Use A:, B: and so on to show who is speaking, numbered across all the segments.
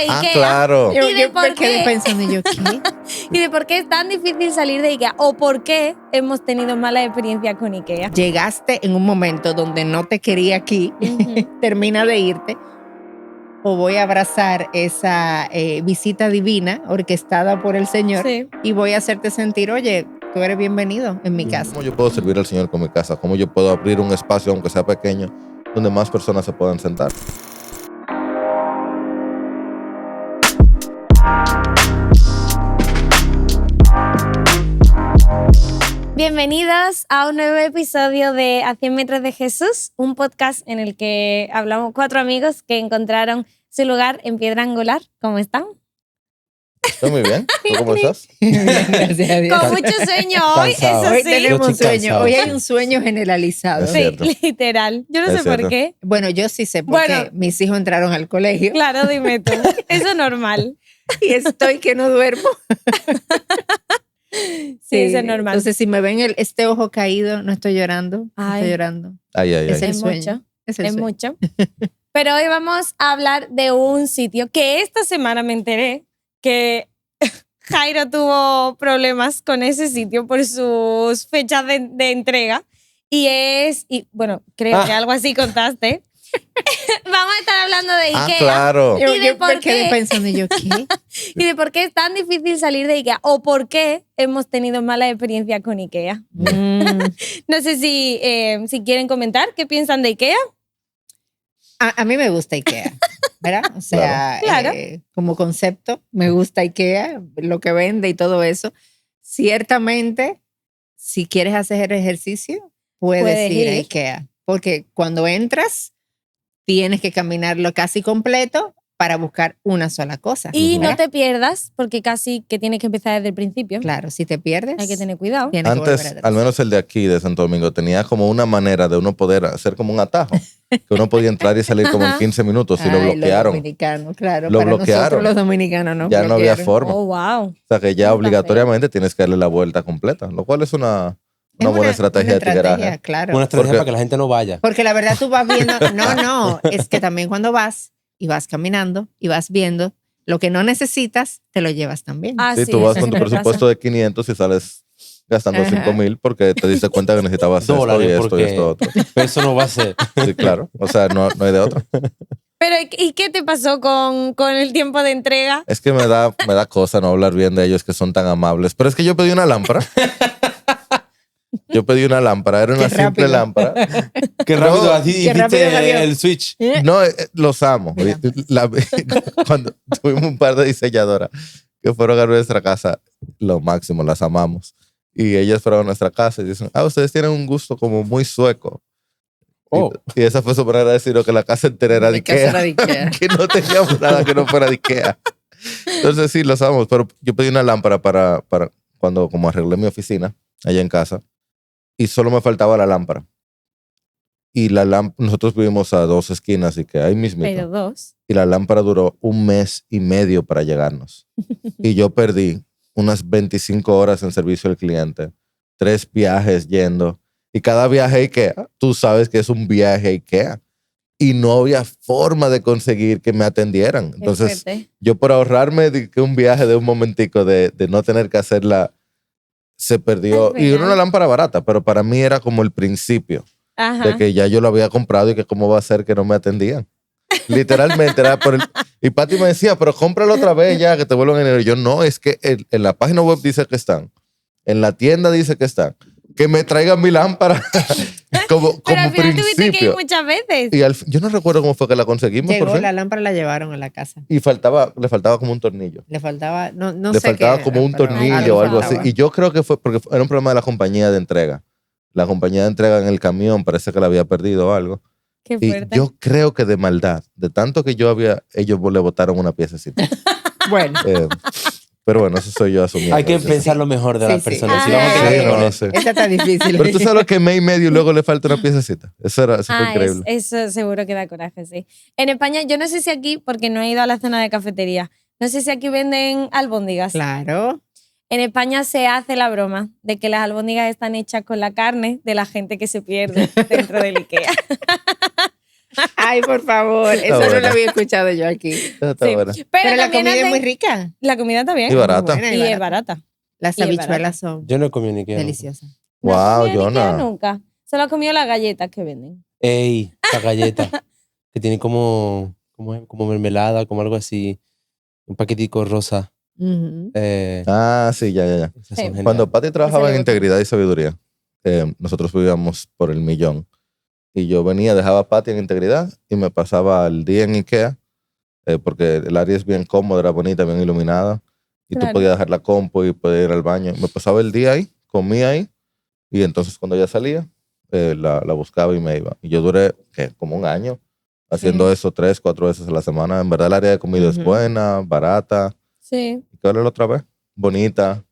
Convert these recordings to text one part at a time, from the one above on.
A: IKEA.
B: Claro.
A: Y de por
C: me quedé
A: qué.
C: pensando, yo, ¿qué?
A: Y de por qué es tan difícil salir de IKEA. O por qué hemos tenido mala experiencia con IKEA.
C: Llegaste en un momento donde no te quería aquí, termina de irte, o voy a abrazar esa visita divina orquestada por el Señor
A: Sí.
C: y voy a hacerte sentir, oye, tú eres bienvenido en mi casa.
B: ¿Cómo yo puedo servir al Señor con mi casa? ¿Cómo yo puedo abrir un espacio, aunque sea pequeño, donde más personas se puedan sentar?
A: Bienvenidos a un nuevo episodio de A 100 metros de Jesús, un podcast en el que hablamos 4 amigos que encontraron su lugar en Piedra Angular. ¿Cómo están?
B: Estoy muy bien. ¿Tú cómo estás?
C: Gracias a Dios.
A: Con mucho sueño hoy,
D: Cansado.
A: eso
C: Hoy
A: sí.
C: tenemos
D: Yo estoy
C: sueño.
D: cansado.
C: Hoy hay un sueño generalizado.
B: Es
A: Sí,
B: cierto.
A: literal. Yo no
B: Es
A: sé por
B: cierto.
A: qué.
C: Bueno, yo sí sé porque
A: Bueno.
C: mis hijos entraron al colegio
A: Claro, dime tú. Eso es normal.
C: y estoy que no duermo.
A: Sí, eso es normal.
C: Entonces, si me ven este ojo caído, no estoy llorando. No
A: Ay.
C: estoy llorando.
B: Ay, ay,
C: Es
B: ay.
C: el
A: Es
C: sueño.
A: mucho.
C: Es el
A: Es
C: sueño.
A: mucho. Pero hoy vamos a hablar de un sitio que esta semana me enteré que Jairo tuvo problemas con ese sitio por sus fechas de entrega. Y bueno, creo que algo así contaste. Vamos a estar hablando de
B: Ah,
A: IKEA.
B: claro.
A: ¿Y de por
C: me quedé
A: qué?
C: pensando, yo, ¿qué?
A: Y de por qué es tan difícil salir de IKEA. O por qué hemos tenido mala experiencia con IKEA. No sé si quieren comentar qué piensan de IKEA.
C: A mí me gusta IKEA, ¿verdad? O sea,
A: Claro.
C: como concepto, me gusta IKEA, lo que vende y todo eso. Ciertamente, si quieres hacer ejercicio, puedes ir a
A: ir.
C: IKEA. Porque cuando entras, tienes que caminarlo casi completo para buscar una sola cosa.
A: Y no
C: ¿verdad?
A: te pierdas, porque casi que tienes que empezar desde el principio.
C: Claro, si te pierdes,
A: Hay que tener cuidado.
C: tienes que volver
B: Antes,
C: atrás.
B: al menos el de aquí, de Santo Domingo, tenía como una manera de uno poder hacer como un atajo. Que uno podía entrar y salir como en
A: Ajá.
B: 15 minutos y lo
C: Ay,
B: bloquearon.
C: Los dominicanos, claro.
B: Lo
C: para
B: bloquearon.
C: nosotros los dominicanos no.
B: Ya no había
C: bloquearon.
B: forma.
A: Oh, wow.
B: O sea que ya
A: Está
B: obligatoriamente tienes que darle la vuelta completa, lo cual es una
C: Es
B: buena estrategia de tigueraje.
C: claro.
D: Una estrategia
B: Porque-
D: para que la gente no vaya.
C: Porque la verdad tú vas viendo, no, es que también cuando vas y vas caminando y vas viendo lo que no necesitas, te lo llevas también.
A: Ah,
B: Sí,
A: sí,
B: tú vas
A: eso
B: con tu
A: siempre
B: presupuesto de 500 y sales gastando
C: Ajá.
B: 5,000 porque te diste cuenta que necesitabas esto y
D: Dólares,
B: esto y
D: porque
B: esto otro.
D: eso no va a ser.
B: Sí, claro. O sea, no hay de otra.
A: Pero, ¿y qué te pasó con el tiempo de entrega?
B: Es que me da cosa no hablar bien de ellos que son tan amables. Pero es que yo pedí una lámpara. Yo pedí una lámpara, era una
C: Qué
B: simple
C: rápido.
B: lámpara.
D: Qué rápido
B: No,
D: así
C: qué rápido
D: hiciste
C: salió.
D: el switch.
B: No, los amo. Cuando tuvimos un par de diseñadoras que fueron a nuestra casa, lo máximo, las amamos. Y ellas fueron a nuestra casa y dicen, ustedes tienen un gusto como muy sueco.
D: Oh.
B: Y esa fue su manera de decir que la casa entera era de
C: Mi casa era
B: Ikea.
C: de Ikea.
B: Que no teníamos nada que no fuera de Ikea. Entonces sí, los amamos. Pero yo pedí una lámpara para cuando como arreglé mi oficina allá en casa y solo me faltaba la lámpara. Y nosotros vivimos a 2 esquinas y que ahí mismito.
A: Pero 2.
B: Y la lámpara duró 1 mes y medio para llegarnos. Y yo perdí unas 25 horas en servicio al cliente, 3 viajes yendo. Y cada viaje a IKEA, tú sabes que es un viaje a IKEA. Y no había forma de conseguir que me atendieran. Entonces, yo por ahorrarme un viaje de un momentico de no tener que hacerla, se perdió.
A: Es
B: Y era
A: verdad.
B: una lámpara barata, pero para mí era como el principio
A: Ajá.
B: de que ya yo lo había comprado y que cómo va a ser que no me atendían. Literalmente era por el... Y Pati me decía, pero cómpralo otra vez ya, que te vuelvan en enero. Yo, no, es que en la página web dice que están. En la tienda dice que están. Que me traigan mi lámpara como
A: Pero al final tuviste que ir
B: principio.
A: muchas veces.
B: Y yo no recuerdo cómo fue que la conseguimos por
C: Llegó,
B: fin.
C: la lámpara la llevaron a la casa.
B: Y le faltaba como un tornillo.
C: Le faltaba, no
B: Le
C: sé
B: faltaba
C: qué
B: como
C: era,
B: un
C: pero
B: tornillo o algo así.
C: faltaba.
B: Y yo creo que fue porque era un problema de la compañía de entrega. La compañía de entrega en el camión parece que la había perdido o algo.
A: Qué
B: Y
A: fuerte.
B: yo creo que de maldad, de tanto que ellos le botaron una piececita.
C: Bueno,
B: Pero bueno, eso soy yo asumiendo.
D: Hay que
B: Sí.
D: pensar lo mejor de
C: Sí,
D: las
C: sí.
D: personas. Si
A: Ah,
D: vamos a
A: sí,
D: quedar
B: no,
D: con eso.
B: sí.
C: esta está difícil.
B: Pero tú sabes lo que mes y medio y luego le falta una piececita. Eso fue increíble.
A: Eso seguro que da coraje, sí. En España, yo no sé si aquí, porque no he ido a la zona de cafetería, no sé si aquí venden albóndigas.
C: Claro.
A: En España se hace la broma de que las albóndigas están hechas con la carne de la gente que se pierde dentro del IKEA.
C: Ay, por favor. Eso no
B: bueno.
C: lo había escuchado yo aquí.
B: Esa está
A: Sí.
B: buena.
C: Pero la
A: también
C: comida es
A: hacen-
C: muy rica.
A: La comida está bien.
B: Y barata.
C: Muy buena
A: Y es barata.
C: Las
A: Y es
C: habichuelas son
D: Yo no he comido ni que.
C: deliciosas.
A: No he
B: Wow,
A: comido ni Ikea
B: Jonah.
A: nunca. Solo he comido las galletas que venden.
D: Ey, esa galleta. Que tiene como mermelada, como algo así. Un paquetico rosa.
C: Ujú.
B: Sí, ya.
D: Esas
A: Sí.
D: son geniales.
B: Cuando Pati trabajaba
A: le
B: en
A: gusta.
B: Integridad y Sabiduría, nosotros vivíamos por el Millón. Y yo venía, dejaba a Pati en Integridad y me pasaba el día en Ikea, porque el área es bien cómoda, era bonita, bien iluminada. Y
A: Claro.
B: tú podías dejar la compu y podías ir al baño. Me pasaba el día ahí, comía ahí. Y entonces cuando ya salía, la buscaba y me iba. Y yo duré, ¿qué? Como un año haciendo eso 3, 4 veces a la semana. En verdad el área de comida es
C: Ujú.
B: buena, barata.
A: Sí.
B: ¿Y qué era la otra vez? Bonita.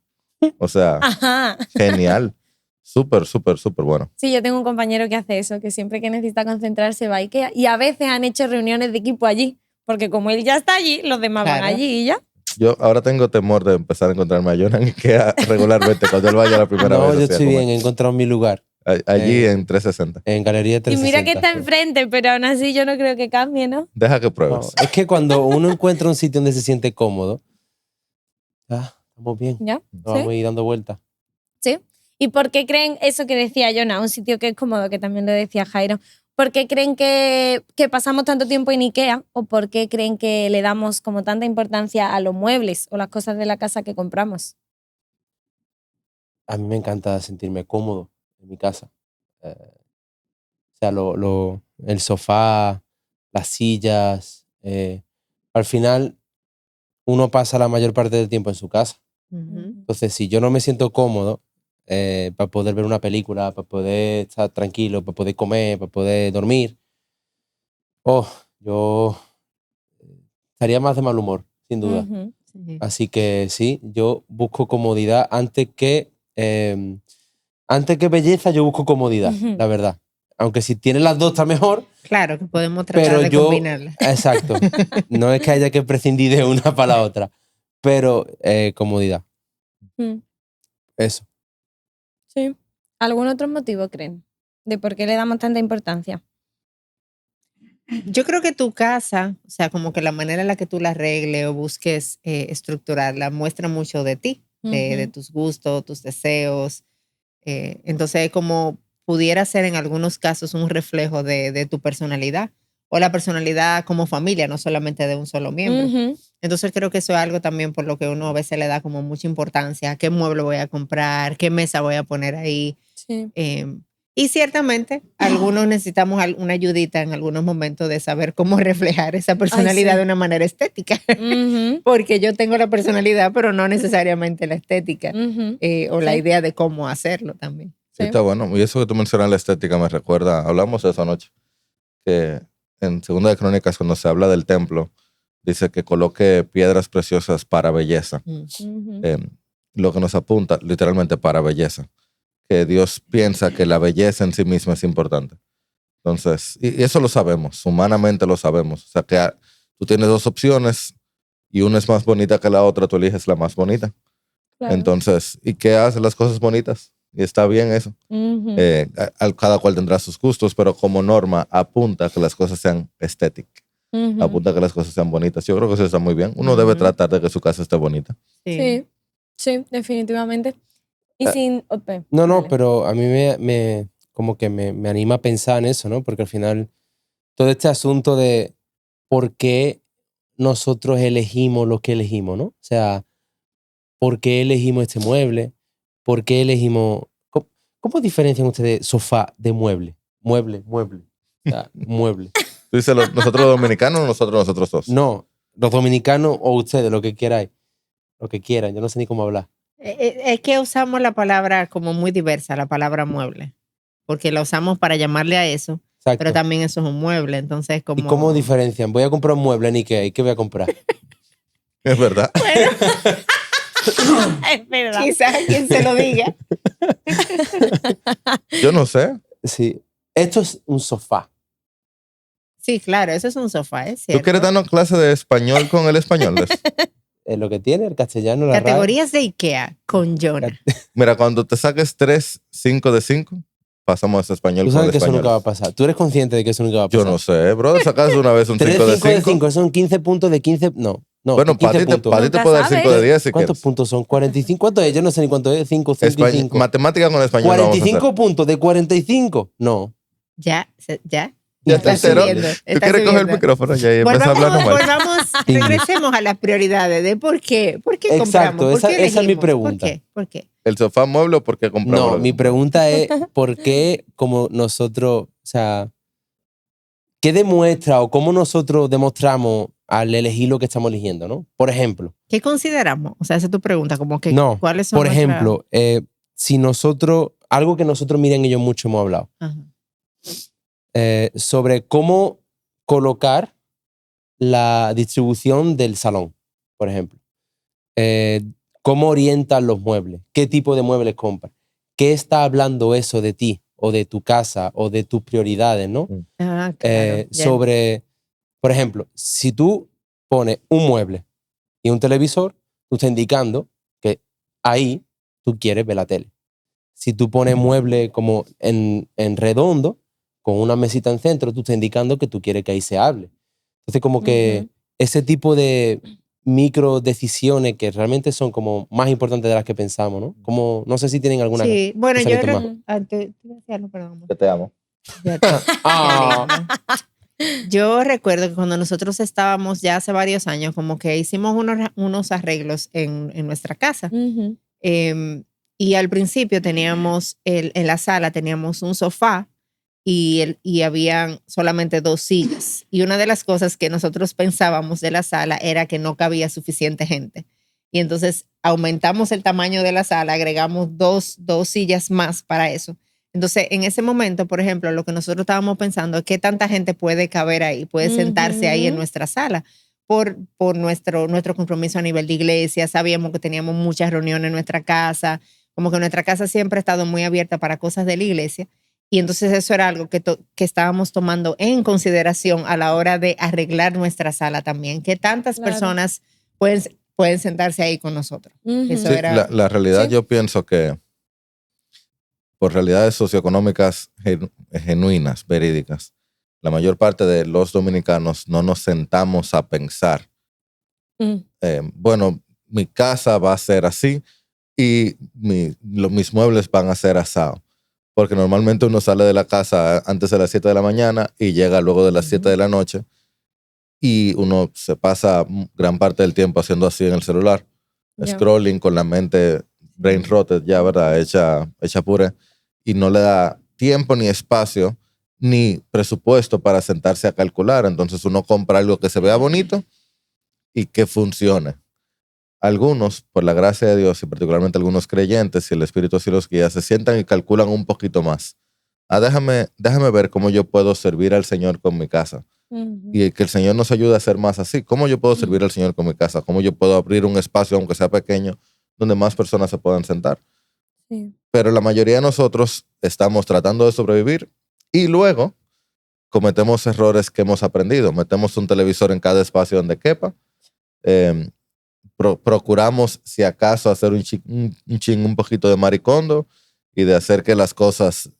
B: O sea,
A: Ajá.
B: genial. Súper, súper, súper bueno.
A: Sí, yo tengo un compañero que hace eso, que siempre que necesita concentrarse va a Ikea. Y a veces han hecho reuniones de equipo allí. Porque como él ya está allí, los demás van
C: Claro.
A: allí y ya.
B: Yo ahora tengo temor de empezar a encontrarme a Jonah en Ikea regularmente cuando él vaya la primera
D: No,
B: vez.
D: yo
B: así a
D: estoy
B: comer.
D: bien, he encontrado mi lugar.
B: Allí
D: Eh,
B: en 360.
D: En Galería
A: Y
D: 360.
A: mira que está enfrente, pero aún así yo no creo que cambie, ¿no?
B: Deja que
D: No,
B: pruebes.
D: es que cuando uno encuentra un sitio donde se siente cómodo, estamos bien.
A: ¿Ya?
D: Nos vamos a ir dando vueltas.
A: Sí. ¿Y por qué creen eso que decía Jonah, un sitio que es cómodo, que también lo decía Jairo? ¿Por qué creen que pasamos tanto tiempo en Ikea? ¿O por qué creen que le damos como tanta importancia a los muebles o las cosas de la casa que compramos?
D: A mí me encanta sentirme cómodo en mi casa. O sea, el sofá, las sillas. Al final, uno pasa la mayor parte del tiempo en su casa.
C: Ujú.
D: Entonces, si yo no me siento cómodo para poder ver una película, para poder estar tranquilo, para poder comer, para poder dormir, yo estaría más de mal humor, sin duda.
A: Ujú.
C: Sí.
D: Así que sí, yo busco comodidad antes que belleza, yo busco comodidad,
A: Ujú.
D: la verdad. Aunque si tiene las dos está mejor,
C: Claro que podemos tratar
D: pero
C: de
D: yo,
C: combinarlas.
D: exacto, no es que haya que prescindir de una para la otra, pero comodidad,
A: Mm.
D: eso.
A: Sí. ¿Algún otro motivo creen de por qué le damos tanta importancia?
C: Yo creo que tu casa, o sea, como que la manera en la que tú la arregles o busques estructurarla, muestra mucho de ti, de
A: Ujú.
C: tus gustos, tus deseos. Entonces, como pudiera ser en algunos casos un reflejo de tu personalidad o la personalidad como familia, no solamente de un solo miembro.
A: Ujú.
C: Entonces, creo que eso es algo también por lo que uno a veces le da como mucha importancia. ¿Qué mueble voy a comprar? ¿Qué mesa voy a poner ahí?
A: Sí.
C: Y ciertamente, algunos necesitamos una ayudita en algunos momentos de saber cómo reflejar esa personalidad
A: sí.
C: de una manera estética.
A: Ujú.
C: Porque yo tengo la personalidad, pero no necesariamente la estética
A: Ujú.
C: o la
A: Sí.
C: idea de cómo hacerlo también.
B: Sí, está bueno. Y eso que tú mencionas la estética me recuerda, hablamos de eso anoche, que en Segunda de Crónicas, cuando se habla del templo, dice que coloque piedras preciosas para belleza.
A: Ujú.
B: Lo que nos apunta literalmente para belleza. Que Dios piensa que la belleza en sí misma es importante. Entonces, y eso lo sabemos, humanamente lo sabemos. O sea, que tú tienes dos opciones y una es más bonita que la otra, tú eliges la más bonita.
A: Claro.
B: Entonces, ¿y qué hace las cosas bonitas? Y está bien eso.
A: Ujú.
B: Cada cual tendrá sus gustos, pero como norma apunta a que las cosas sean estéticas,
A: Ujú.
B: apunta a que las cosas sean bonitas. Yo creo que eso está muy bien. Uno debe
C: Ujú.
B: tratar de que su casa esté bonita.
A: Sí, sí, definitivamente. Y
D: Eh,
A: sin...
D: No,
A: dale.
D: pero a mí como que me anima a pensar en eso, ¿no? Porque al final, todo este asunto de por qué nosotros elegimos lo que elegimos, ¿no? O sea, ¿por qué elegimos este mueble? ¿Por qué elegimos... ¿Cómo diferencian ustedes sofá de mueble? Mueble. O sea, mueble.
B: Tú dices, nosotros los dominicanos o nosotros dos.
D: No, los dominicanos o ustedes, lo que queráis. Lo que quieran, yo no sé ni cómo hablar.
C: Es que usamos la palabra como muy diversa, la palabra mueble, porque la usamos para llamarle a eso,
D: Exacto.
C: pero también eso es un mueble, entonces como...
D: ¿Y cómo diferencian? Voy a comprar un mueble en Ikea. ¿Y qué voy a comprar?
B: Es verdad.
A: Es verdad.
C: Quizás quien se lo diga.
B: Yo no sé.
D: Sí. Esto es un sofá.
C: Sí, claro, eso es un sofá, es
B: ¿Tú
C: cierto.
B: quieres darnos clase de español con el español?
D: Es lo que tiene el castellano, la RAE.
C: Categorías de IKEA con Jonah.
B: Mira, cuando te saques 3, 5 de 5, pasamos a español
D: Tú
B: con
D: sabes
B: el
D: que eso
B: español.
D: nunca va a pasar. Tú eres consciente de que eso nunca va a pasar.
B: Yo no sé, brother. Sacas una vez un
D: 3
B: 5
D: de
B: de
D: 5 de
B: 5.
D: 5, son 15 puntos de 15. No,
B: Bueno,
D: 15
B: para ti
D: puntos.
B: te
A: Nunca
B: puedo dar
A: sabes.
B: 5 de 10 si
D: ¿Cuántos
B: quieres.
D: puntos son? 45. ¿Cuánto es? Yo no sé ni cuánto es. 5, 5 y 5.
B: Matemática con español no vamos a hacer.
D: 45 puntos de 45. No.
C: Ya.
B: Ya
C: Está
B: te enteró.
C: subiendo,
B: Tú
C: está
B: quieres coger el
C: subiendo.
B: micrófono ya y empezar a hablar normal.
C: Regresemos a las prioridades de por qué
D: Exacto,
C: compramos, por qué
D: esa es mi
C: elegimos,
D: pregunta.
C: ¿Por qué?
B: ¿El sofá mueble o por qué compramos?
D: No,
B: lo que
D: mi
B: compramos?
D: pregunta es ¿por qué como nosotros, o sea, qué demuestra o cómo nosotros demostramos al elegir lo que estamos eligiendo, ¿no? Por ejemplo.
C: ¿Qué consideramos? O sea, esa es tu pregunta, como que
D: No,
C: ¿cuáles son
D: por
C: nuestras-
D: ejemplo, si nosotros, algo que nosotros, miren, ellos mucho hemos hablado,
C: Ajá.
D: sobre cómo colocar la distribución del salón, por ejemplo. Cómo orientan los muebles, qué tipo de muebles compras, qué está hablando eso de ti o de tu casa o de tus prioridades, ¿no?
C: Ah, claro, ya.
D: Sobre, por ejemplo, si tú pones un mueble y un televisor, tú estás indicando que ahí tú quieres ver la tele. Si tú pones mueble como en redondo, con una mesita en centro, tú estás indicando que tú quieres que ahí se hable. Entonces, como que ese tipo de micro decisiones que realmente son como más importantes de las que pensamos, ¿no? Como, no sé si tienen alguna.
C: Sí, bueno, yo
D: pensamiento más.
C: antes, te iba a decir algo, perdón, amor.
B: Que te amo.
C: Ya te-
D: Ah.
C: qué lindo. Yo recuerdo que cuando nosotros estábamos ya hace varios años, como que hicimos unos arreglos en nuestra casa.
A: Ujú.
C: Y al principio teníamos, en la sala teníamos un sofá y habían solamente 2 sillas. Y una de las cosas que nosotros pensábamos de la sala era que no cabía suficiente gente. Y entonces aumentamos el tamaño de la sala, agregamos dos sillas más para eso. Entonces, en ese momento, por ejemplo, lo que nosotros estábamos pensando es qué tanta gente puede caber ahí, puede sentarse ahí en nuestra sala. Por nuestro compromiso a nivel de iglesia, sabíamos que teníamos muchas reuniones en nuestra casa, como que nuestra casa siempre ha estado muy abierta para cosas de la iglesia. Y entonces eso era algo que estábamos tomando en consideración a la hora de arreglar nuestra sala también, que tantas personas pueden sentarse ahí con nosotros. Eso
B: Sí,
C: era...
B: la realidad
A: Sí.
B: yo pienso que por realidades socioeconómicas genuinas, verídicas, la mayor parte de los dominicanos no nos sentamos a pensar, bueno, mi casa va a ser así y mis muebles van a ser asado. Porque normalmente uno sale de la casa antes de las 7 de la mañana y llega luego de las 7 de la noche y uno se pasa gran parte del tiempo haciendo así en el celular, scrolling con la mente brain rotted ya, ¿verdad? Hecha puré, y no le da tiempo ni espacio ni presupuesto para sentarse a calcular. Entonces uno compra algo que se vea bonito y que funcione. Algunos, por la gracia de Dios y particularmente algunos creyentes, si el Espíritu así los guía, se sientan y calculan un poquito más. Déjame ver cómo yo puedo servir al Señor con mi casa. Y que el Señor nos ayude a hacer más así. ¿Cómo yo puedo servir al Señor con mi casa? ¿Cómo yo puedo abrir un espacio, aunque sea pequeño, donde más personas se puedan sentar?
A: Sí.
B: Pero la mayoría de nosotros estamos tratando de sobrevivir y luego cometemos errores que hemos aprendido. Metemos un televisor en cada espacio donde quepa. Procuramos, si acaso, hacer un poquito de maricondo y de hacer que las cosas,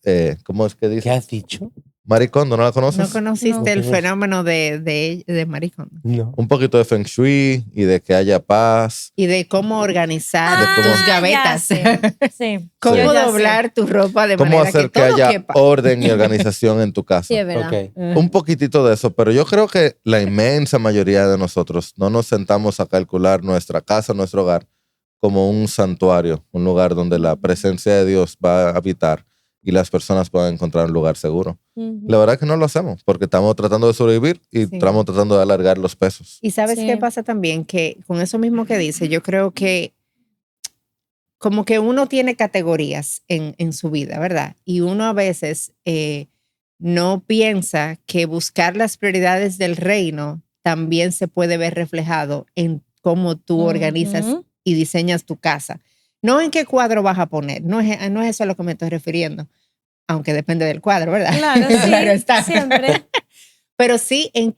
B: ¿cómo es que dice?
D: ¿Qué has dicho?
B: Maricondo, ¿no la conoces?
C: ¿No conociste
A: No.
C: el fenómeno de maricón?
D: No.
B: Un poquito de feng shui y de que haya paz.
C: Y de cómo organizar
B: cómo-
C: tus gavetas.
A: Sí.
C: Cómo
A: Yo ya
C: doblar tu ropa de
B: ¿Cómo
C: manera
B: hacer
C: que
B: que
C: todo
B: haya
C: quepa.
B: orden y organización en tu casa?
A: Sí, es verdad.
D: Ok.
B: Un poquitito de eso, pero yo creo que la inmensa mayoría de nosotros no nos sentamos a calcular nuestra casa, nuestro hogar, como un santuario, un lugar donde la presencia de Dios va a habitar y las personas puedan encontrar un lugar seguro. La verdad es que no lo hacemos porque estamos tratando de sobrevivir y
C: Sí.
B: estamos tratando de alargar los pesos.
C: Y ¿sabes
A: Sí.
C: qué pasa también? Que con eso mismo que dice, yo creo que como que uno tiene categorías en su vida, ¿verdad? Y uno a veces no piensa que buscar las prioridades del reino también se puede ver reflejado en cómo tú organizas y diseñas tu casa. No en qué cuadro vas a poner, no es eso a lo que me estoy refiriendo, aunque depende del cuadro, ¿verdad?
A: Claro, sí.
C: Claro está.
A: Siempre.
C: Pero sí en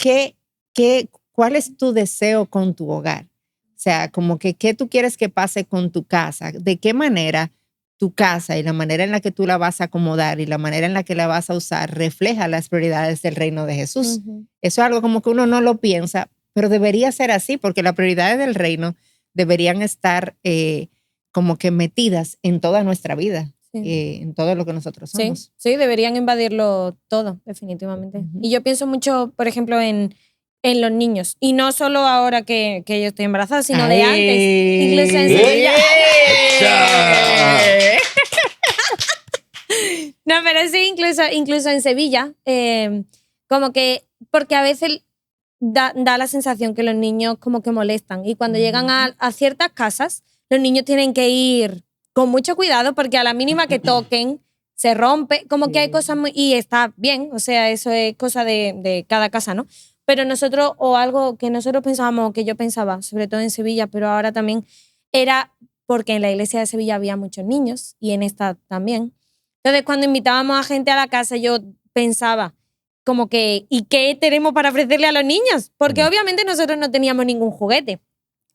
C: cuál es tu deseo con tu hogar. O sea, como que qué tú quieres que pase con tu casa, de qué manera tu casa y la manera en la que tú la vas a acomodar y la manera en la que la vas a usar refleja las prioridades del reino de Jesús.
A: Ujú.
C: Eso es algo como que uno no lo piensa, pero debería ser así, porque las prioridades del reino deberían estar como que metidas en toda nuestra vida,
A: Sí.
C: en todo lo que nosotros
A: Sí,
C: somos.
A: sí, deberían invadirlo todo, definitivamente.
C: Ujú.
A: Y yo pienso mucho, por ejemplo, en los niños. Y no solo ahora que yo estoy embarazada, sino de antes. Incluso en Sevilla. No, pero sí, incluso en Sevilla. Como que, porque a veces da la sensación que los niños como que molestan. Y cuando llegan a ciertas casas, los niños tienen que ir con mucho cuidado porque a la mínima que toquen, se rompe. Como que hay cosas muy... Y está bien, o sea, eso es cosa de cada casa, ¿no? Pero nosotros, o algo que nosotros pensábamos, que yo pensaba, sobre todo en Sevilla, pero ahora también, era porque en la iglesia de Sevilla había muchos niños y en esta también. Entonces, cuando invitábamos a gente a la casa, yo pensaba como que, ¿y qué tenemos para ofrecerle a los niños? Porque obviamente nosotros no teníamos ningún juguete,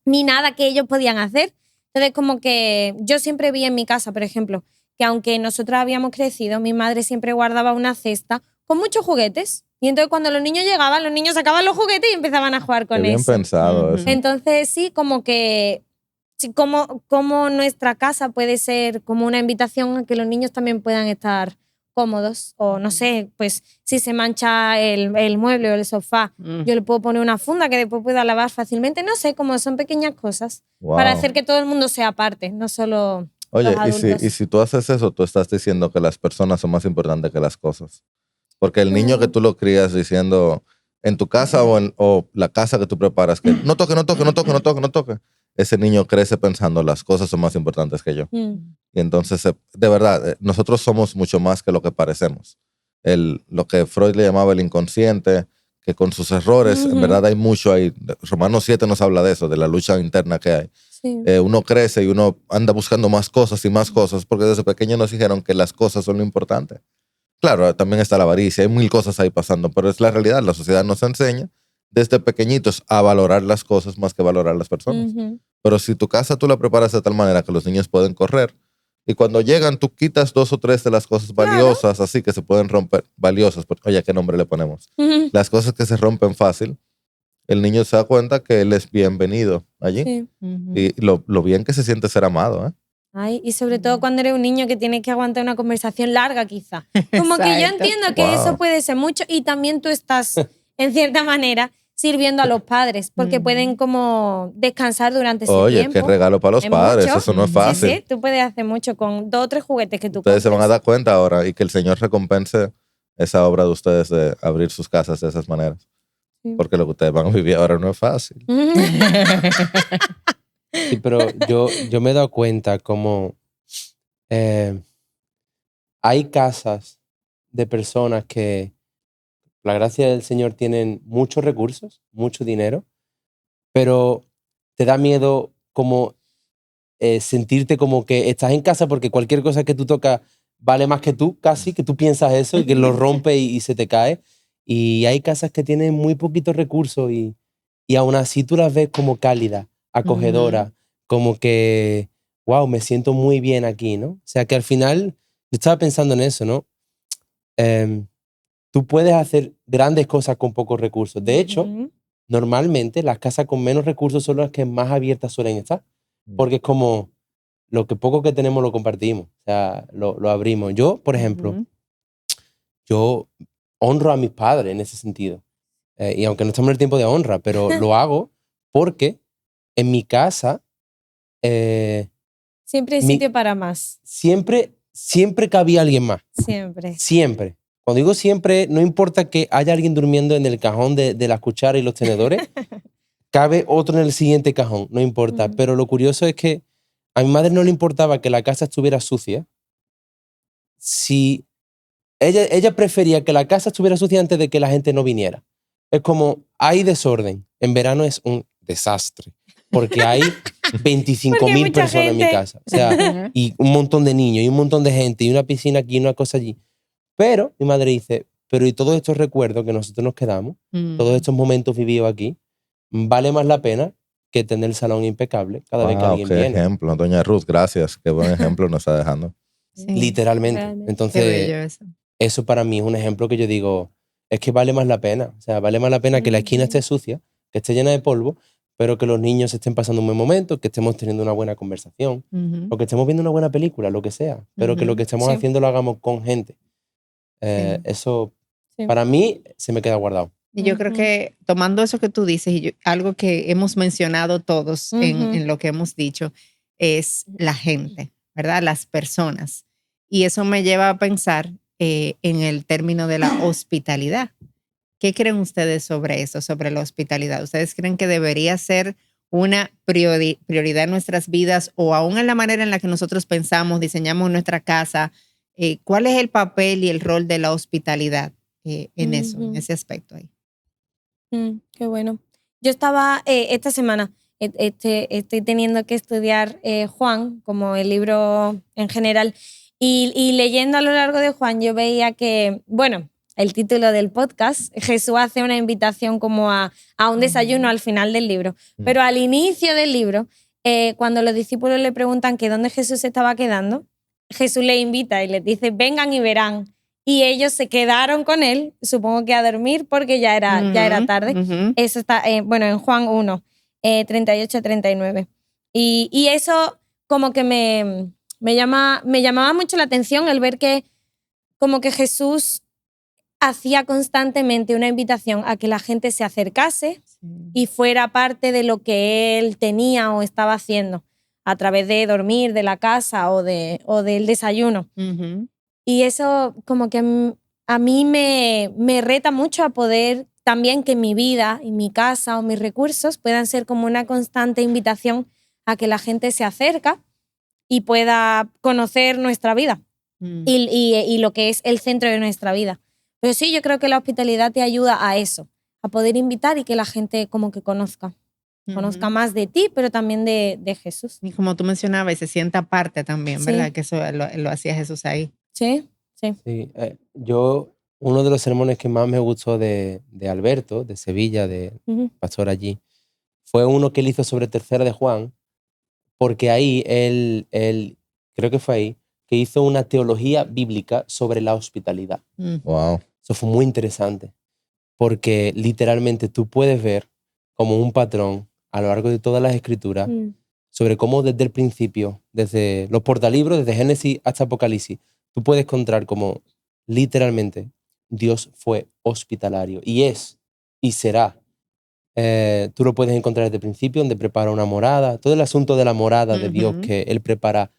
A: ni nada que ellos podían hacer. Entonces, como que yo siempre vi en mi casa, por ejemplo, que aunque nosotros habíamos crecido, mi madre siempre guardaba una cesta con muchos juguetes. Y entonces cuando los niños llegaban, los niños sacaban los juguetes y empezaban a jugar con
B: Qué bien
A: eso.
B: pensado eso.
A: Entonces, sí, como que sí, como nuestra casa puede ser como una invitación a que los niños también puedan estar cómodos. O no sé, pues si se mancha el mueble o el sofá, yo le puedo poner una funda que después pueda lavar fácilmente. No sé, como son pequeñas cosas para
B: Wow.
A: hacer que todo el mundo sea parte, no solo
B: Oye,
A: los adultos.
B: y si tú haces eso, tú estás diciendo que las personas son más importantes que las cosas. Porque el niño que tú lo crías diciendo en tu casa o la casa que tú preparas, que no toque, no toque, no toque, no toque, no toque, ese niño crece pensando las cosas son más importantes que yo. Y entonces, de verdad, nosotros somos mucho más que lo que parecemos. Lo que Freud le llamaba el inconsciente, que con sus errores, en verdad hay mucho ahí. Romanos 7 nos habla de eso, de la lucha interna que hay.
A: Sí.
B: Uno crece y uno anda buscando más cosas y más cosas, porque desde pequeño nos dijeron que las cosas son lo importante. Claro, también está la avaricia, hay mil cosas ahí pasando, pero es la realidad. La sociedad nos enseña desde pequeñitos a valorar las cosas más que valorar las personas. Pero si tu casa tú la preparas de tal manera que los niños pueden correr, y cuando llegan tú quitas 2 o 3 de las cosas valiosas, así que se pueden romper, valiosas, oye, ¿qué nombre le ponemos? Las cosas que se rompen fácil, el niño se da cuenta que él es bienvenido allí.
A: Sí.
B: Y lo bien que se siente ser amado, ¿eh?
A: Ay, y sobre todo cuando eres un niño que tiene que aguantar una conversación larga, quizá. Como que yo
C: Exacto.
A: entiendo que
B: Wow.
A: eso puede ser mucho y también tú estás, en cierta manera, sirviendo a los padres porque pueden como descansar durante ese
B: Oye,
A: tiempo.
B: qué regalo para los
A: Es
B: padres,
A: mucho.
B: eso no es
A: Sí,
B: fácil.
A: sí, tú puedes hacer mucho con 2 o 3 juguetes que tú
B: Ustedes se van a
A: compres.
B: dar cuenta ahora y que el Señor recompense esa obra de ustedes de abrir sus casas de esas maneras.
A: Sí.
B: Porque lo que ustedes van a vivir ahora no es fácil.
D: Sí, pero yo me he dado cuenta como hay casas de personas que, por la gracia del Señor, tienen muchos recursos, mucho dinero, pero te da miedo como sentirte como que estás en casa porque cualquier cosa que tú tocas vale más que tú, casi, que tú piensas eso y que lo rompe y se te cae. Y hay casas que tienen muy poquitos recursos y aún así tú las ves como cálidas, acogedoras, como que, wow, me siento muy bien aquí, ¿no? O sea que al final, yo estaba pensando en eso, ¿no? Tú puedes hacer grandes cosas con pocos recursos. De hecho, normalmente las casas con menos recursos son las que más abiertas suelen estar. Porque es como lo que poco que tenemos lo compartimos, o sea, lo abrimos. Yo, por ejemplo, yo honro a mis padres en ese sentido. Y aunque no estamos en el tiempo de honra, pero lo hago porque en mi casa
A: Siempre hay sitio para más.
D: siempre cabía alguien más.
A: Siempre.
D: Siempre. Cuando digo siempre, no importa que haya alguien durmiendo en el cajón de las cucharas y los tenedores, cabe otro en el siguiente cajón, no importa. Pero lo curioso es que a mi madre no le importaba que la casa estuviera sucia. Si ella prefería que la casa estuviera sucia antes de que la gente no viniera. Es como, hay desorden. En verano es un desastre. Porque hay 25.000
A: mucha
D: personas en mi
A: gente.
D: casa. O sea, y un montón de niños, y un montón de gente, y una piscina aquí, y una cosa allí. Pero mi madre dice, pero y todos estos recuerdos que nosotros nos quedamos, todos estos momentos vividos aquí, vale más la pena que tener el salón impecable cada vez que
B: Wow,
D: alguien
B: qué
D: viene.
B: ejemplo. Doña Ruth, gracias. Qué buen ejemplo nos está dejando.
C: Sí.
D: Literalmente.
A: Realmente.
C: Qué
D: Entonces,
C: bello eso.
D: eso para mí es un ejemplo que yo digo, es que vale más la pena. O sea, vale más la pena que la esquina esté sucia, que esté llena de polvo, pero que los niños estén pasando un buen momento, que estemos teniendo una buena conversación,
C: Ujú.
D: o que estemos viendo una buena película, lo que sea, pero que lo que estemos
A: Sí.
D: haciendo lo hagamos con gente.
C: Sí.
D: Eso,
A: Sí.
D: para mí, se me queda guardado.
C: Y yo creo
A: Ujú.
C: que tomando eso que tú dices, y algo que hemos mencionado todos
A: Ujú.
C: en lo que hemos dicho, es la gente, ¿verdad? Las personas. Y eso me lleva a pensar en el término de la hospitalidad. ¿Qué creen ustedes sobre eso, sobre la hospitalidad? ¿Ustedes creen que debería ser una prioridad en nuestras vidas o aún en la manera en la que nosotros pensamos, diseñamos nuestra casa? ¿Cuál es el papel y el rol de la hospitalidad en eso, en
A: Ujú.
C: ese aspecto ahí?
A: Qué bueno. Yo estaba esta semana, estoy teniendo que estudiar Juan, como el libro en general, y leyendo a lo largo de Juan yo veía que, bueno, el título del podcast, Jesús hace una invitación como a un desayuno al final del libro, pero al inicio del libro, cuando los discípulos le preguntan que dónde Jesús se estaba quedando, Jesús les invita y les dice, vengan y verán. Y ellos se quedaron con él, supongo que a dormir porque ya era tarde.
C: Ujú.
A: Eso está, bueno, en Juan 1, 38-39. Y eso como que me llamaba mucho la atención el ver que como que Jesús hacía constantemente una invitación a que la gente se acercase y fuera parte de lo que él tenía o estaba haciendo a través de dormir, de la casa o del desayuno.
C: Ujú.
A: Y eso como que a mí me reta mucho a poder también que mi vida y mi casa o mis recursos puedan ser como una constante invitación a que la gente se acerca y pueda conocer nuestra vida
C: Mm.
A: y lo que es el centro de nuestra vida. Pero sí, yo creo que la hospitalidad te ayuda a eso, a poder invitar y que la gente como que conozca
C: Ujú.
A: más de ti, pero también de Jesús.
C: Y como tú mencionabas, y se sienta parte también, ¿verdad?
A: Sí.
C: Que eso lo hacía Jesús ahí.
A: Sí, sí.
D: Sí, uno de los sermones que más me gustó de Alberto, de Sevilla, de
A: Ujú.
D: pastor allí, fue uno que él hizo sobre Tercera de Juan, porque ahí él, creo que fue ahí, que hizo una teología bíblica sobre la hospitalidad.
C: Mm.
B: Wow.
D: Eso fue muy interesante, porque literalmente tú puedes ver como un patrón a lo largo de todas las escrituras
A: Mm.
D: sobre cómo desde el principio, desde los portalibros, desde Génesis hasta Apocalipsis, tú puedes encontrar como literalmente Dios fue hospitalario y es y será. Tú lo puedes encontrar desde el principio, donde prepara una morada, todo el asunto de la morada de Dios
C: Ujú.
D: que Él prepara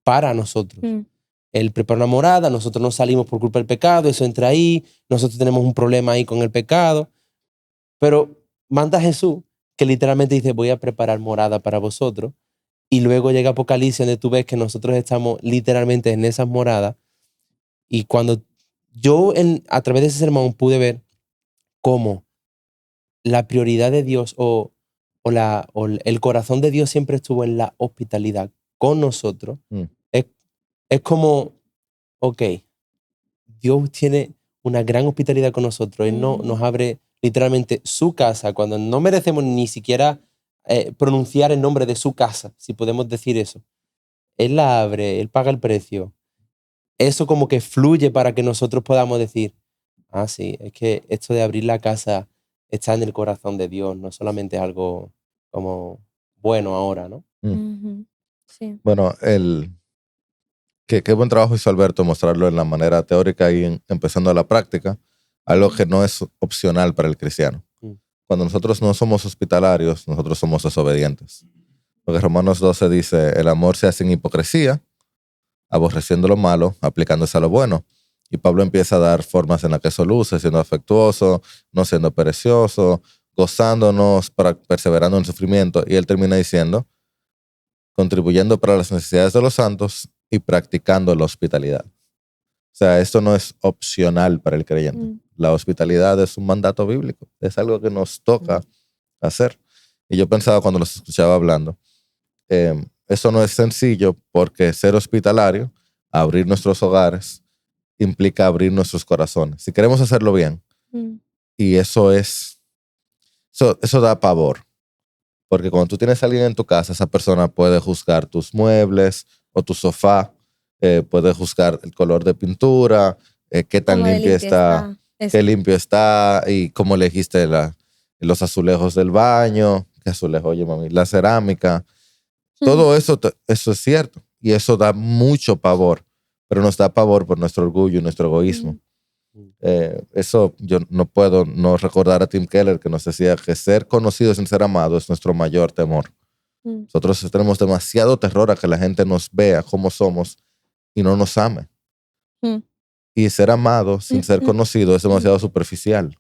D: para nosotros.
A: Mm.
D: Él prepara una morada, nosotros no salimos por culpa del pecado, eso entra ahí, nosotros tenemos un problema ahí con el pecado, pero manda a Jesús que literalmente dice, voy a preparar morada para vosotros, y luego llega Apocalipsis donde tú ves que nosotros estamos literalmente en esas moradas, y cuando yo a través de ese sermón pude ver cómo la prioridad de Dios o el corazón de Dios siempre estuvo en la hospitalidad con nosotros,
B: Mm.
D: es como, ok, Dios tiene una gran hospitalidad con nosotros. Él nos abre literalmente su casa cuando no merecemos ni siquiera pronunciar el nombre de su casa, si podemos decir eso. Él la abre, Él paga el precio. Eso como que fluye para que nosotros podamos decir, ah, sí, es que esto de abrir la casa está en el corazón de Dios, no solamente es algo como bueno ahora, ¿no?
A: Ujú. Sí.
B: Bueno, qué buen trabajo hizo Alberto mostrarlo en la manera teórica y empezando a la práctica, algo que no es opcional para el cristiano.
D: Mm.
B: Cuando nosotros no somos hospitalarios, nosotros somos desobedientes. Porque Romanos 12 dice, el amor se hace en hipocresía, aborreciendo lo malo, aplicándose a lo bueno. Y Pablo empieza a dar formas en las que eso luce, siendo afectuoso, no siendo perezoso, gozándonos, perseverando en el sufrimiento. Y él termina diciendo, contribuyendo para las necesidades de los santos y practicando la hospitalidad. O sea, esto no es opcional para el creyente.
A: Mm.
B: La hospitalidad es un mandato bíblico, es algo que nos toca hacer. Y yo pensaba cuando los escuchaba hablando, eso no es sencillo porque ser hospitalario, abrir nuestros hogares, implica abrir nuestros corazones. Si queremos hacerlo bien,
A: Mm.
B: y eso da pavor, Porque cuando tú tienes a alguien en tu casa, esa persona puede juzgar tus muebles o tu sofá, puede juzgar el color de pintura, qué tan
A: Cómo de
B: limpia está,
A: Eso.
B: qué limpio está y cómo elegiste los azulejos del baño, qué azulejo, oye mami, la cerámica. Todo eso, eso es cierto y eso da mucho pavor, pero nos da pavor por nuestro orgullo y nuestro egoísmo. Eso yo no puedo no recordar a Tim Keller que nos decía que ser conocido sin ser amado es nuestro mayor temor. Nosotros tenemos demasiado terror a que la gente nos vea como somos y no nos ame. Y ser amado sin ser conocido es demasiado superficial.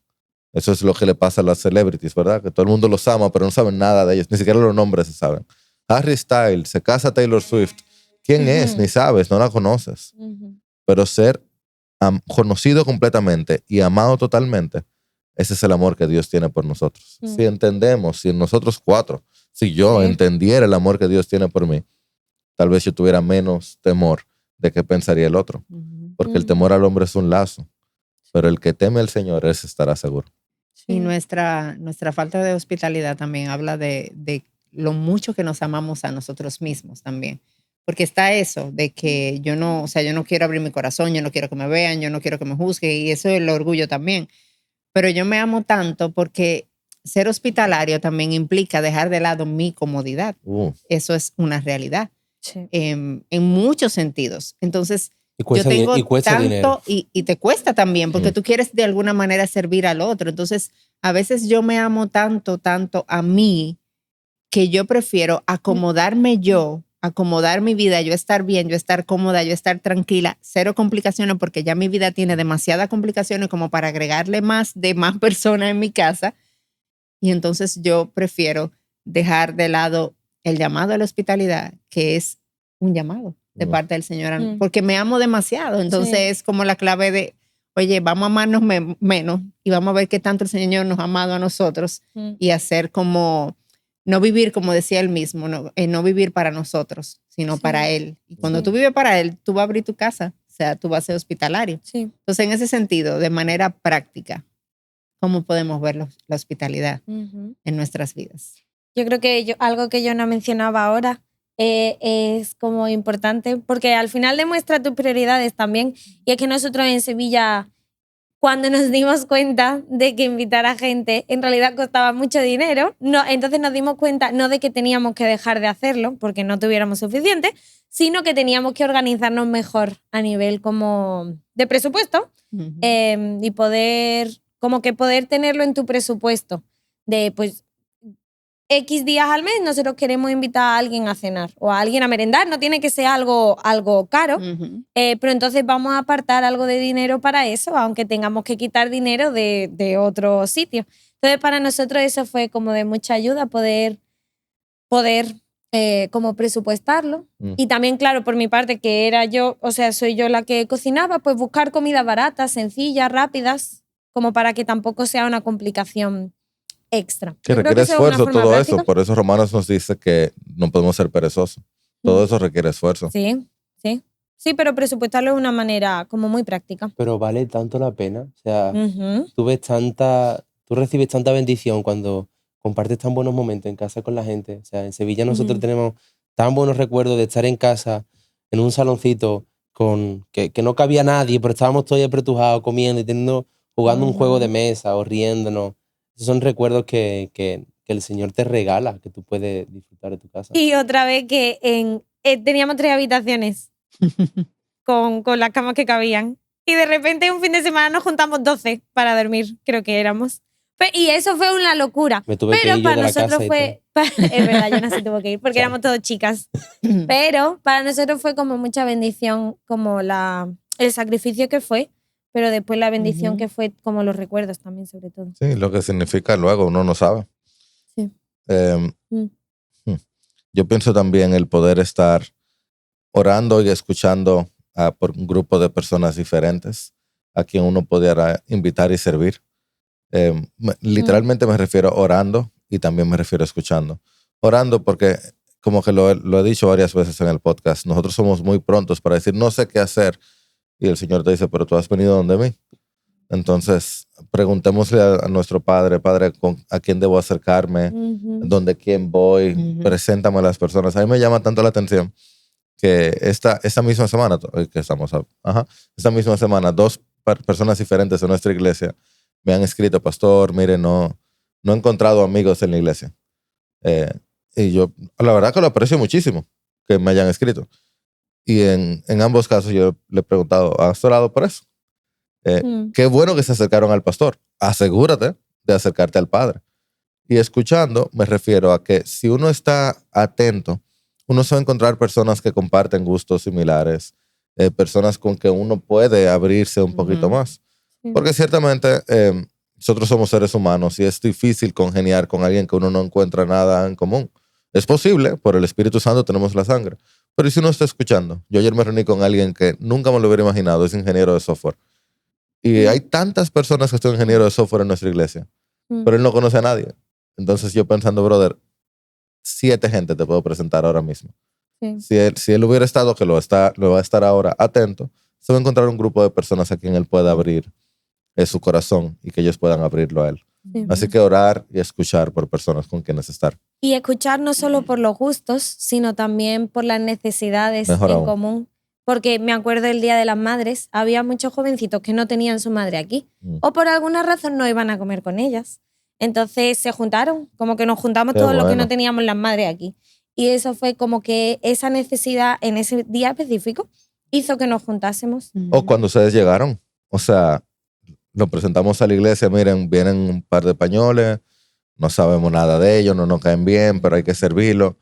B: Eso es lo que le pasa a las celebrities, ¿verdad? Que todo el mundo los ama, pero no saben nada de ellos. Ni siquiera los nombres se saben. Harry Styles, se casa a Taylor Swift. ¿Quién es? Ni sabes, no la conoces. Pero ser conocido completamente y amado totalmente, ese es el amor que Dios tiene por nosotros. Si entendemos, si nosotros cuatro, si yo entendiera el amor que Dios tiene por mí, tal vez yo tuviera menos temor de qué pensaría el otro. Porque el temor al hombre es un lazo, pero el que teme al Señor, ese estará seguro.
C: Y nuestra falta de hospitalidad también habla de lo mucho que nos amamos a nosotros mismos también. Porque está eso de que yo no quiero abrir mi corazón, yo no quiero que me vean, yo no quiero que me juzguen, y eso es el orgullo también. Pero yo me amo tanto porque ser hospitalario también implica dejar de lado mi comodidad. Eso es una realidad.
A: Sí.
C: En muchos sentidos. Entonces,
D: Yo tengo
C: tanto y te cuesta también porque tú quieres de alguna manera servir al otro. Entonces, a veces yo me amo tanto a mí que yo prefiero acomodarme yo, acomodar mi vida, yo estar bien, yo estar cómoda, yo estar tranquila, cero complicaciones porque ya mi vida tiene demasiadas complicaciones como para agregarle más personas en mi casa. Y entonces yo prefiero dejar de lado el llamado a la hospitalidad, que es un llamado de parte del Señor, porque me amo demasiado. Entonces es como la clave de, oye, vamos a amarnos menos y vamos a ver qué tanto el Señor nos ha amado a nosotros y hacer como, no vivir como decía él mismo, no vivir para nosotros, sino para Él. Y cuando tú vives para Él, tú vas a abrir tu casa, o sea, tú vas a ser hospitalario. Entonces, en ese sentido, de manera práctica, ¿cómo podemos ver la hospitalidad en nuestras vidas?
A: Yo creo que algo que yo no mencionaba ahora es como importante, porque al final demuestra tus prioridades también. Y es que nosotros en Sevilla, cuando nos dimos cuenta de que invitar a gente en realidad costaba mucho dinero, entonces nos dimos cuenta no de que teníamos que dejar de hacerlo porque no tuviéramos suficiente, sino que teníamos que organizarnos mejor a nivel como de presupuesto y poder tenerlo en tu presupuesto de pues X días al mes nosotros queremos invitar a alguien a cenar o a alguien a merendar, no tiene que ser algo caro, pero entonces vamos a apartar algo de dinero para eso, aunque tengamos que quitar dinero de otro sitio. Entonces para nosotros eso fue como de mucha ayuda poder como presupuestarlo. Y también, claro, por mi parte, que era yo, o sea, soy yo la que cocinaba, pues buscar comidas baratas, sencillas, rápidas, como para que tampoco sea una complicación extra.
B: Que requiere esfuerzo todo práctica. Eso. Por eso Romanos nos dice que no podemos ser perezosos. Todo eso requiere esfuerzo.
A: Sí, pero presupuestarlo de una manera como muy práctica.
D: Pero vale tanto la pena. O sea, tú recibes tanta bendición cuando compartes tan buenos momentos en casa con la gente. O sea, en Sevilla nosotros tenemos tan buenos recuerdos de estar en casa, en un saloncito que no cabía nadie, pero estábamos todos apretujados, comiendo y jugando un juego de mesa o riéndonos. Esos son recuerdos que el Señor te regala, que tú puedes disfrutar de tu casa.
A: Y otra vez que teníamos 3 habitaciones con las camas que cabían. Y de repente un fin de semana nos juntamos 12 para dormir, creo que éramos. Y eso fue una locura.
D: Me tuve que ir
A: para
D: yo de
A: nosotros fue... Es verdad, yo no se tuvo que ir porque éramos todos chicas. Pero para nosotros fue como mucha bendición, como el sacrificio que fue. Pero después la bendición que fue como los recuerdos también, sobre todo.
B: Sí, lo que significa luego, uno no sabe.
A: Sí.
B: Yo pienso también el poder estar orando y escuchando por un grupo de personas diferentes a quien uno pudiera invitar y servir. Literalmente me refiero orando y también me refiero escuchando. Orando porque, como que lo he dicho varias veces en el podcast, nosotros somos muy prontos para decir, no sé qué hacer. Y el Señor te dice, pero tú has venido donde mí. Entonces, preguntémosle a nuestro Padre, Padre, ¿a quién debo acercarme? ¿Dónde quién voy? Preséntame a las personas. A mí me llama tanto la atención que esta misma semana, esta misma semana, dos personas diferentes de nuestra iglesia me han escrito, pastor, mire, no he encontrado amigos en la iglesia. Y yo, la verdad que lo aprecio muchísimo que me hayan escrito. Y en ambos casos yo le he preguntado, ¿has orado por eso? Qué bueno que se acercaron al pastor. Asegúrate de acercarte al Padre. Y escuchando, me refiero a que si uno está atento, uno se va a encontrar personas que comparten gustos similares, personas con que uno puede abrirse un poquito más. Porque ciertamente nosotros somos seres humanos y es difícil congeniar con alguien que uno no encuentra nada en común. Es posible, por el Espíritu Santo tenemos la sangre. Pero ¿y si uno está escuchando? Yo ayer me reuní con alguien que nunca me lo hubiera imaginado, es ingeniero de software. Y hay tantas personas que son ingenieros de software en nuestra iglesia, pero él no conoce a nadie. Entonces yo pensando, brother, 7 gente te puedo presentar ahora mismo. Si él hubiera estado, que lo va a estar ahora, atento, se va a encontrar un grupo de personas a quien él pueda abrir su corazón y que ellos puedan abrirlo a él. Así que orar y escuchar por personas con quienes estar.
A: Y escuchar no solo por los gustos, sino también por las necesidades
B: Mejor
A: en
B: aún.
A: común. Porque me acuerdo del Día de las Madres, había muchos jovencitos que no tenían su madre aquí o por alguna razón no iban a comer con ellas. Entonces se juntaron, como que nos juntamos
B: Qué
A: todos los que
B: bueno.
A: no teníamos las madres aquí. Y eso fue como que esa necesidad en ese día específico hizo que nos juntásemos.
B: O cuando ustedes llegaron, o sea, nos presentamos a la iglesia, miren, vienen un par de españoles, no sabemos nada de ellos, no nos caen bien, pero hay que servirlo.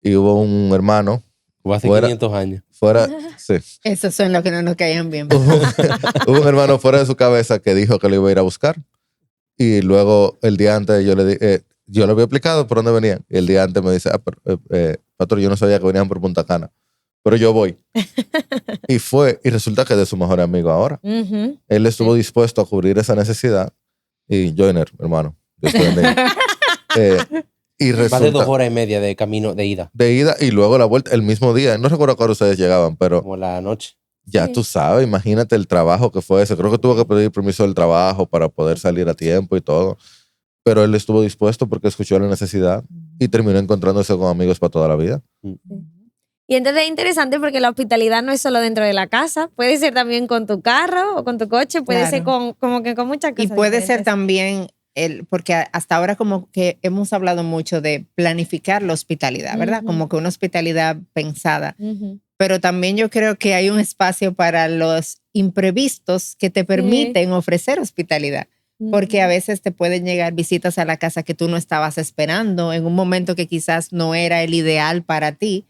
B: Y hubo un hermano
D: Fue hace
B: Fuera.
D: 500 años.
B: fuera, sí,
C: Esos son los que no nos caían bien.
B: hubo un hermano fuera de su cabeza que dijo que lo iba a ir a buscar. Y luego el día antes yo le había explicado por dónde venían. Y el día antes me dice, pastor, yo no sabía que venían por Punta Cana, pero yo voy. Y fue, y resulta que es de su mejor amigo ahora. Él estuvo dispuesto a cubrir esa necesidad. Y Joiner, hermano, Dios te bendiga. Y
D: Más de 2
B: resulta
D: horas y media de camino de ida,
B: de ida y luego la vuelta el mismo día. No recuerdo cuándo ustedes llegaban, pero
D: como la noche.
B: ya
A: Sí.
B: tú sabes, imagínate el trabajo que fue ese. Creo que tuvo que pedir permiso del trabajo para poder salir a tiempo y todo. Pero él estuvo dispuesto porque escuchó la necesidad y terminó encontrándose con amigos para toda la vida.
A: Y entonces es interesante porque la hospitalidad no es solo dentro de la casa, puede ser también con tu carro o con tu coche, puede ser
C: Claro.
A: como que con muchas
C: Y
A: cosas
C: puede ser
A: diferentes.
C: también, porque hasta ahora como que hemos hablado mucho de planificar la hospitalidad, ¿verdad?
A: Ujú.
C: Como que una hospitalidad pensada.
A: Ujú.
C: Pero también yo creo que hay un espacio para los imprevistos que te permiten ofrecer hospitalidad. Porque a veces te pueden llegar visitas a la casa que tú no estabas esperando en un momento que quizás no era el ideal para ti.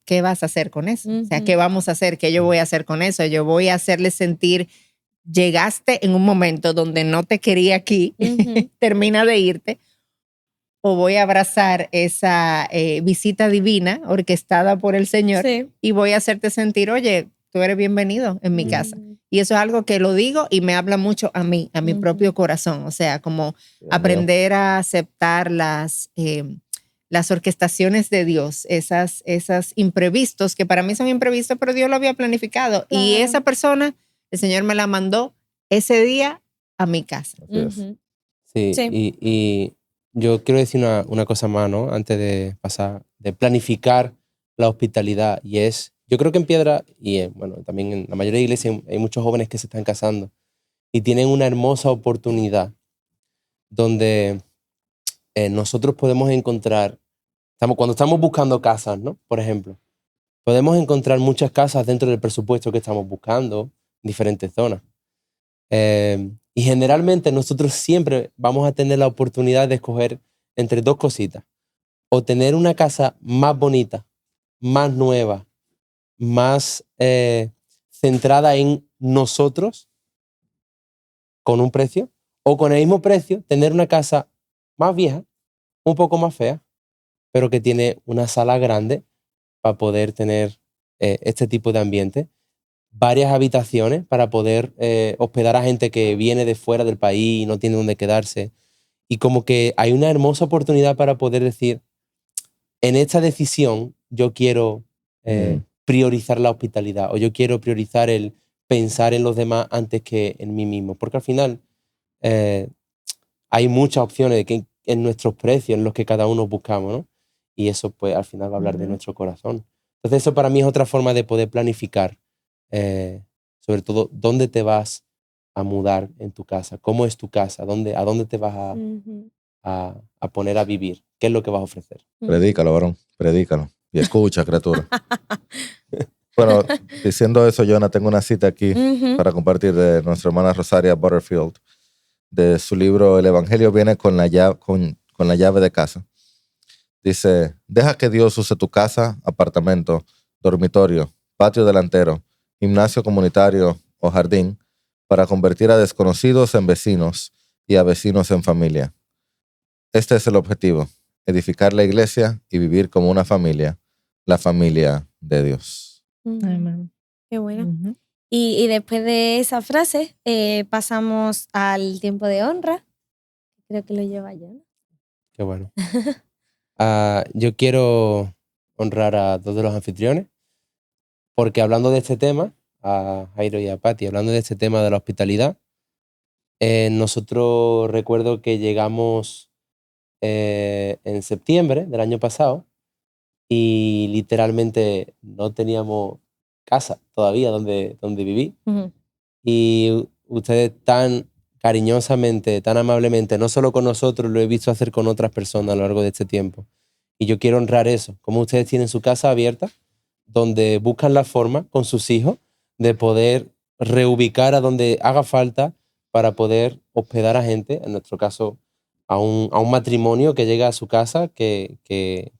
C: ¿Qué vas a hacer con eso? O sea,
A: Ujú.
C: ¿qué vamos a hacer? ¿Qué yo voy a hacer con eso? Yo voy a hacerles sentir, llegaste en un momento donde no te quería aquí,
A: Ujú.
C: termina de irte, o voy a abrazar esa visita divina orquestada por el Señor
A: Sí.
C: y voy a hacerte sentir, oye, tú eres bienvenido en mi casa. Y eso es algo que lo digo y me habla mucho a mí, a mi
A: Ujú.
C: propio corazón. O sea, como aprender a aceptar las orquestaciones de Dios, esas imprevistos, que para mí son imprevistos, pero Dios lo había planificado. Y
A: Claro.
C: esa persona, el Señor me la mandó ese día a mi casa.
B: Así es.
A: Ujú.
D: Sí,
A: Sí.
D: Y yo quiero decir una cosa más, ¿no? Antes de pasar, de planificar la hospitalidad. Y es, yo creo que en Piedra, y bueno, también en la mayoría de iglesias hay muchos jóvenes que se están casando y tienen una hermosa oportunidad donde nosotros podemos encontrar, cuando estamos buscando casas, ¿no? Por ejemplo, podemos encontrar muchas casas dentro del presupuesto que estamos buscando en diferentes zonas. Y generalmente nosotros siempre vamos a tener la oportunidad de escoger entre 2 cositas. O tener una casa más bonita, más nueva, más centrada en nosotros, con un precio, o con el mismo precio tener una casa más vieja, un poco más fea, pero que tiene una sala grande para poder tener este tipo de ambiente, varias habitaciones para poder hospedar a gente que viene de fuera del país y no tiene dónde quedarse. Y como que hay una hermosa oportunidad para poder decir, en esta decisión yo quiero priorizar la hospitalidad o yo quiero priorizar el pensar en los demás antes que en mí mismo. Porque al final hay muchas opciones en nuestros precios, en los que cada uno buscamos, ¿no? Y eso pues al final va a hablar de nuestro corazón. Entonces eso para mí es otra forma de poder planificar, sobre todo dónde te vas a mudar en tu casa, cómo es tu casa, a dónde te vas a poner a vivir, qué es lo que vas a ofrecer.
B: Predícalo, varón, predícalo. Y escucha, criatura. Bueno, diciendo eso, Jonah, tengo una cita aquí para compartir de nuestra hermana Rosaria Butterfield, de su libro El Evangelio viene con la llave de casa. Dice, deja que Dios use tu casa, apartamento, dormitorio, patio delantero, gimnasio comunitario o jardín para convertir a desconocidos en vecinos y a vecinos en familia. Este es el objetivo, edificar la iglesia y vivir como una familia, la familia de Dios.
C: Amén.
A: Qué bueno. Y después de esa frase pasamos al tiempo de honra. Creo que lo lleva yo.
D: Qué bueno. Yo quiero honrar a todos los anfitriones porque hablando de este tema, a Jairo y a Pati, hablando de este tema de la hospitalidad, nosotros recuerdo que llegamos en septiembre del año pasado y literalmente no teníamos casa todavía donde vivir. Y ustedes tan cariñosamente, tan amablemente, no solo con nosotros, lo he visto hacer con otras personas a lo largo de este tiempo. Y yo quiero honrar eso, como ustedes tienen su casa abierta, donde buscan la forma con sus hijos de poder reubicar a donde haga falta para poder hospedar a gente, en nuestro caso a un matrimonio que llega a su casa que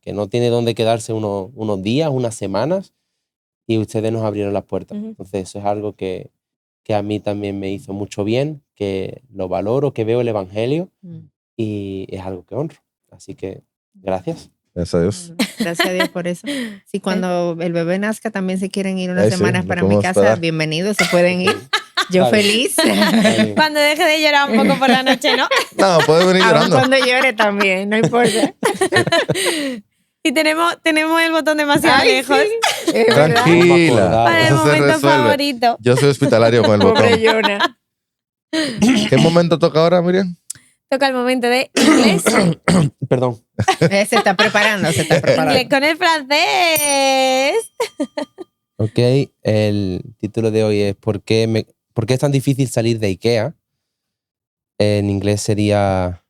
D: no tiene dónde quedarse unos días, unas semanas, y ustedes nos abrieron las puertas. Entonces eso es algo que a mí también me hizo mucho bien, que lo valoro, que veo el Evangelio y es algo que honro. Así que gracias.
B: Gracias a Dios.
C: Gracias a Dios por eso. Si cuando el bebé nazca también se quieren ir unas
B: Ay, sí,
C: semanas
B: nos
C: para mi
B: podemos
C: casa,
B: hospedar.
C: bienvenidos, se pueden ir. Yo
D: Está bien.
C: feliz.
D: Está bien.
A: Cuando deje de llorar un poco por la noche, ¿no?
B: No, puede venir
C: Aún
B: llorando.
C: cuando llore también, no importa.
A: Y tenemos el botón demasiado
C: Ay,
A: lejos
C: sí, es verdad.
B: Tranquila.
A: para el
B: Eso se
A: momento
B: resuelve.
A: favorito.
B: Yo soy hospitalario con el botón.
C: Pobre Jonah.
B: ¿Qué momento toca ahora, Miriam?
A: Toca el momento de inglés.
D: Perdón.
C: Se está preparando.
A: Inglés con el francés.
D: Ok, el título de hoy es ¿Por qué es tan difícil salir de IKEA? En inglés sería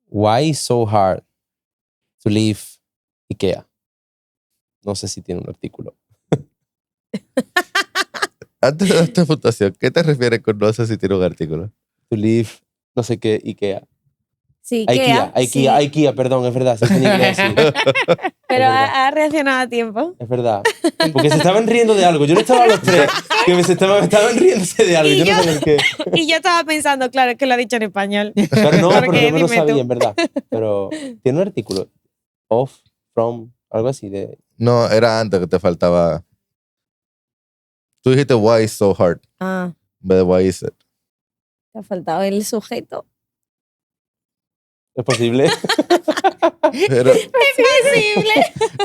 D: Why is so hard to leave IKEA? No sé si tiene un artículo.
B: Antes de esta puntuación, ¿qué te refieres con no sé si tiene un artículo?
D: To leave, no sé qué, IKEA.
A: Sí,
D: IKEA, perdón, es verdad. Sí, está en inglés, sí.
A: pero
D: Es verdad.
A: ha reaccionado a tiempo.
D: Es verdad. Porque se estaban riendo de algo. Yo no estaba a los tres. Que estaban riéndose de algo.
A: Y
D: Yo no
A: yo-
D: sé el qué.
A: Y yo estaba pensando, claro, es que lo ha dicho en español.
D: Pero no,
A: ¿Por
D: porque
A: qué?
D: yo no lo
A: Dime tú.
D: sabía, en verdad. Pero tiene un artículo. Off, from, algo así de...
B: No, era antes que te faltaba. Tú dijiste why is so hard.
A: Ah,
B: En vez de why is it.
A: te ha faltado el sujeto.
D: ¿Es posible?
B: Pero,
A: Es posible.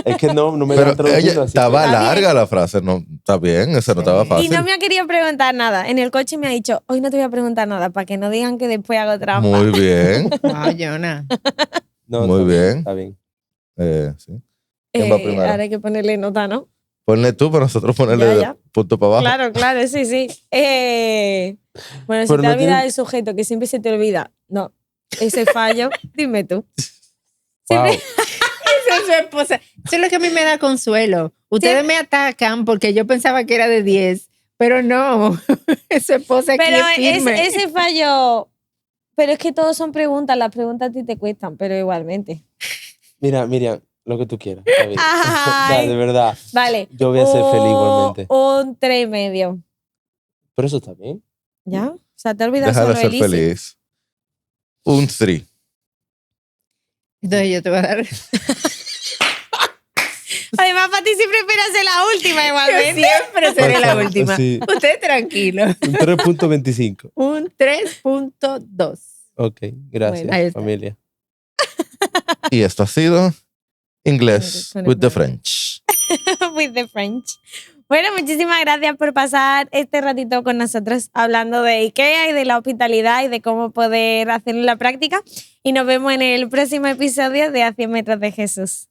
D: Es que no me
B: pero
D: lo han traducido
B: ella
D: así.
B: estaba
A: Está
B: larga la frase. No, está bien, esa no
C: Sí.
B: estaba
A: Y
B: fácil.
A: no me ha querido preguntar nada. En el coche me ha dicho, hoy no te voy a preguntar nada para que no digan que después hago trampa.
B: Muy bien.
C: Wow, Jonah.
D: No,
B: Muy
D: está
B: bien.
D: Está bien.
B: Sí. ¿Quién va primero?
A: Ahora hay que ponerle nota, ¿no?
B: Ponle tú para nosotros ponerle
A: Ya.
B: punto para abajo.
A: Claro, sí. Bueno, si
D: Pero
A: te
D: no
A: olvida
D: tiene-
A: el sujeto, que siempre se te olvida. No, ese fallo, dime tú.
D: Wow.
C: Esa es su esposa. Eso es lo que a mí me da consuelo. Ustedes me atacan porque yo pensaba que era de 10, pero no. Su esposa aquí
A: Pero
C: es firme.
A: ese fallo, pero es que todos son preguntas, las preguntas a ti te cuestan, pero igualmente.
D: Mira, Miriam, lo que tú quieras. Está bien.
A: Ay.
D: O sea, de verdad.
A: Vale.
D: Yo voy a ser feliz igualmente.
A: Un 3,5.
D: Pero eso está bien.
A: ¿Ya? O sea, te olvidas
B: Déjala
A: solo
B: ser
A: el easy.
B: feliz. Un 3.
C: Entonces yo te voy a dar.
A: Además, para ti siempre esperas ser la última
C: Yo
A: igualmente.
C: siempre seré la última.
D: Sí.
C: Usted tranquilo.
D: Un 3.25.
C: Un 3.2.
D: Ok, gracias,
A: Bueno,
C: ahí está.
D: familia.
B: Y esto ha sido Inglés
A: Con el
B: with the
A: French.
B: French.
A: With the French. Bueno, muchísimas gracias por pasar este ratito con nosotros hablando de IKEA y de la hospitalidad y de cómo poder hacerlo en la práctica. Y nos vemos en el próximo episodio de A 100 metros de Jesús.